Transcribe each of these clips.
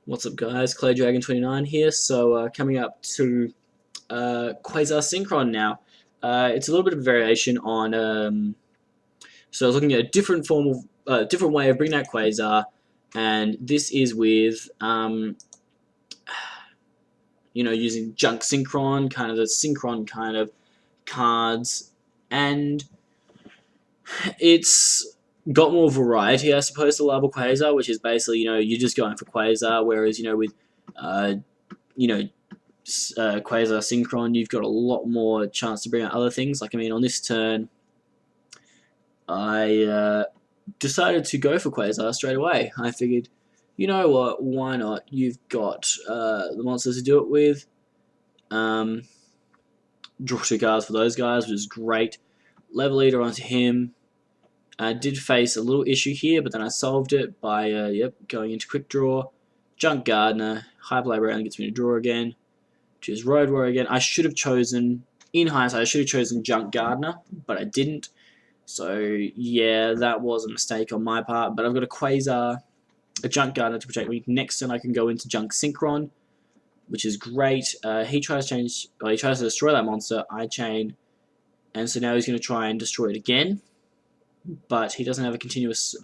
What's up, guys? Claydragon29 here. So coming up to Quasar Synchron now. It's a little bit of a variation on. So I was looking at a different form of, different way of bringing out Quasar, and this is with using junk Synchron, kind of the Synchron kind of cards, and it's got more variety, I suppose, to Lava Quasar, which is basically, you're just going for Quasar, whereas, with, uh, you know, Quasar Synchron, you've got a lot more chance to bring out other things. Like, I mean, on this turn, I decided to go for Quasar straight away. I figured, you know what, why not? You've got the monsters to do it with. Draw 2 cards for those guys, which is great. Level Eater onto him. I did face a little issue here, but then I solved it by going into Quick Draw. Junk Gardener, Hyperlab Round gets me to draw again. Choose Road Warrior again. I should have chosen, in hindsight, I should have chosen Junk Gardener, but I didn't. So, yeah, that was a mistake on my part. But I've got a Quasar, a Junk Gardener to protect me. Next turn I can go into Junk Synchron, which is great. He tries to destroy that monster. I chain, and so now he's going to try and destroy it again. But he doesn't have a continuous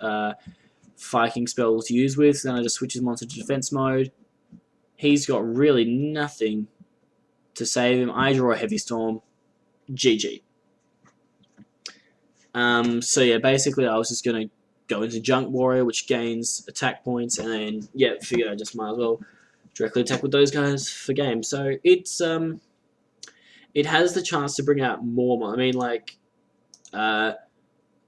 Viking spell to use with, so then I just switch his monster to defense mode. He's got really nothing to save him. I draw a Heavy Storm. GG. So yeah, basically I was just going to go into Junk Warrior, which gains attack points, and then, yeah, figured I just might as well directly attack with those guys for game. So it's, it has the chance to bring out more. I mean, like,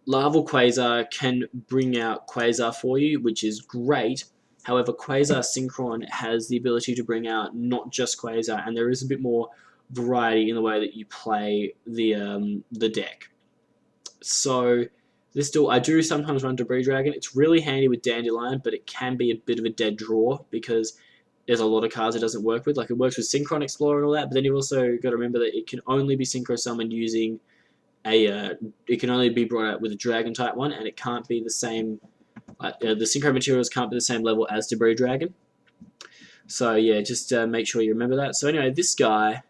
Larval Quasar can bring out Quasar for you, which is great. However, Quasar Synchron has the ability to bring out not just Quasar, and there is a bit more variety in the way that you play the deck. So this duel, I do sometimes run Debris Dragon. It's really handy with Dandelion, but it can be a bit of a dead draw because there's a lot of cards it doesn't work with. Like, it works with Synchron Explorer and all that, but then you've also got to remember that it can only be Synchro summoned using it can only be brought out with a dragon type one, and it can't be the same. The synchro materials can't be the same level as Debris Dragon. So yeah, just make sure you remember that. So anyway, this guy,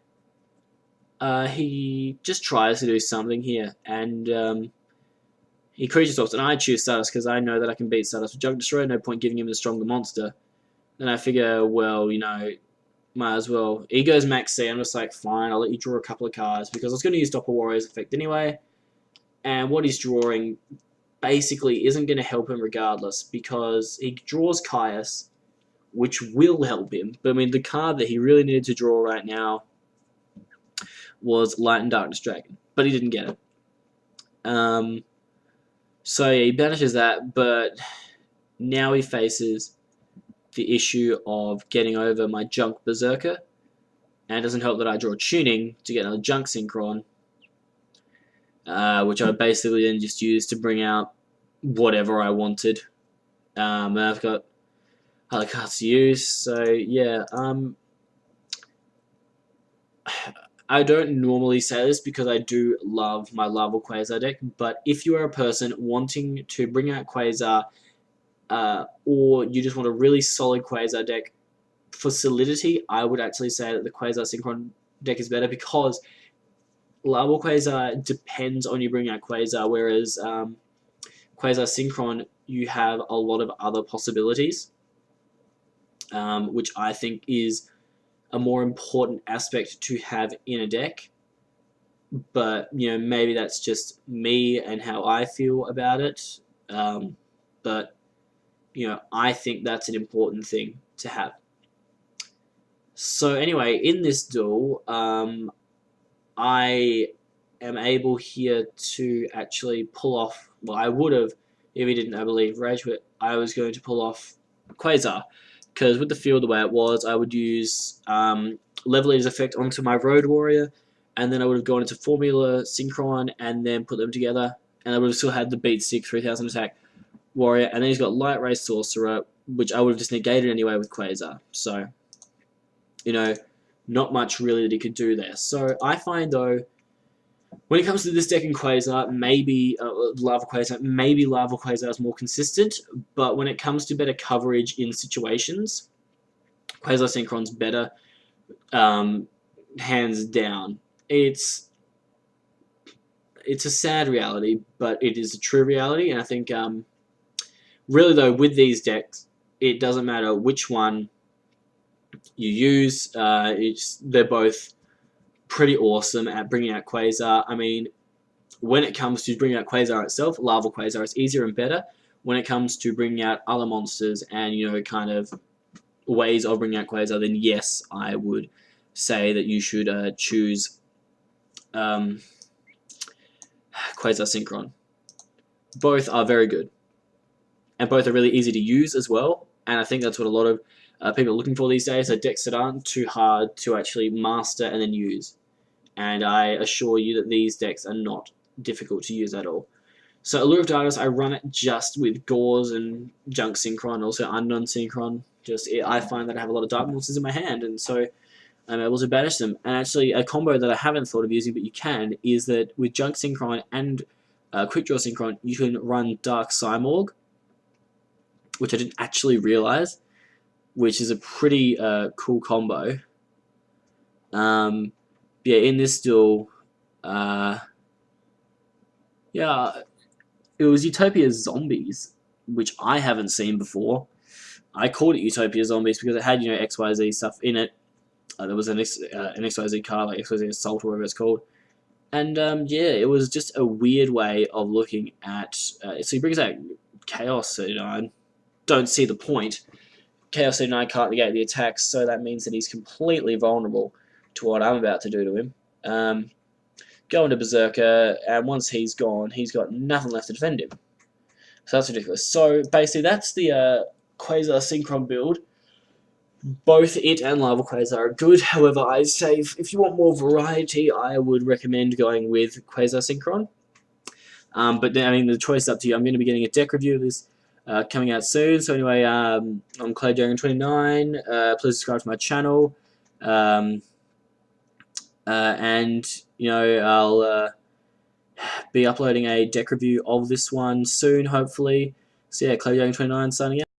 he just tries to do something here, and he creature swaps, and I choose Stardust because I know that I can beat Stardust with Junk Destroyer. No point giving him a stronger monster. Then I figure, well, might as well. He goes max C. I'm just like, fine, I'll let you draw a couple of cards because I was going to use Doppel Warrior's effect anyway. And what he's drawing basically isn't going to help him regardless because he draws Caius, which will help him. But I mean, the card that he really needed to draw right now was Light and Darkness Dragon, but he didn't get it. So yeah, he banishes that, but now he faces the issue of getting over my Junk Berserker, and it doesn't help that I draw Tuning to get another Junk Synchron, which I basically then just use to bring out whatever I wanted. And I've got other cards to use, so yeah. I don't normally say this because I do love my Larval Quasar deck, but if you are a person wanting to bring out Quasar, or you just want a really solid Quasar deck for solidity, I would actually say that the Quasar Synchron deck is better because Larval Quasar depends on you bringing out Quasar, whereas Quasar Synchron, you have a lot of other possibilities, which I think is a more important aspect to have in a deck. But, maybe that's just me and how I feel about it. But I think that's an important thing to have. So anyway, in this duel, I am able here to actually pull off, well, I would have, if he didn't, I believe, Rage, but I was going to pull off Quasar, because with the field the way it was, I would use Level Eater's effect onto my Road Warrior, and then I would have gone into Formula Synchron, and then put them together, and I would have still had the Beat Stick 3000 attack Warrior, and then he's got Light Ray Sorcerer, which I would have just negated anyway with Quasar. So, not much really that he could do there. So I find, though, when it comes to this deck in Quasar, maybe Larval Quasar is more consistent, but when it comes to better coverage in situations, Quasar Synchron's better, hands down. It's a sad reality, but it is a true reality, and I think really though with these decks, it doesn't matter which one you use. They're both pretty awesome at bringing out Quasar. I mean, when it comes to bringing out Quasar itself, Lava Quasar is easier and better. When it comes to bringing out other monsters and, you know, kind of ways of bringing out Quasar, then yes, I would say that you should choose Quasar Synchron. Both are very good, and both are really easy to use as well, and I think that's what a lot of people are looking for these days, are decks that aren't too hard to actually master and then use. And I assure you that these decks are not difficult to use at all. So Allure of Darkness, I run it just with Gauze and Junk Synchron, also Unknown Synchron. I find that I have a lot of Dark monsters in my hand, and so I'm able to banish them. And actually, a combo that I haven't thought of using, but you can, is that with Junk Synchron and Quick Draw Synchron, you can run Dark Cymorg, which I didn't actually realize, which is a pretty cool combo. Yeah, in this duel, yeah, it was Utopia Zombies, which I haven't seen before. I called it Utopia Zombies because it had, you know, XYZ stuff in it. There was an XYZ card, like XYZ Assault or whatever it's called. And yeah, it was just a weird way of looking at. So he brings out Chaos 39. Don't see the point. Chaos 39 can't negate the attacks, so that means that he's completely vulnerable to what I'm about to do to him. Go into Berserker, and once he's gone, he's got nothing left to defend him. So that's ridiculous. So basically, that's the Quasar Synchron build. Both it and Lava Quasar are good. However, I'd say if you want more variety, I would recommend going with Quasar Synchron. But then, I mean, the choice is up to you. I'm going to be getting a deck review of this coming out soon. So anyway, I'm Claydragon29. Please subscribe to my channel. And, you know, I'll be uploading a deck review of this one soon, hopefully. So yeah, Claydragon29 signing out.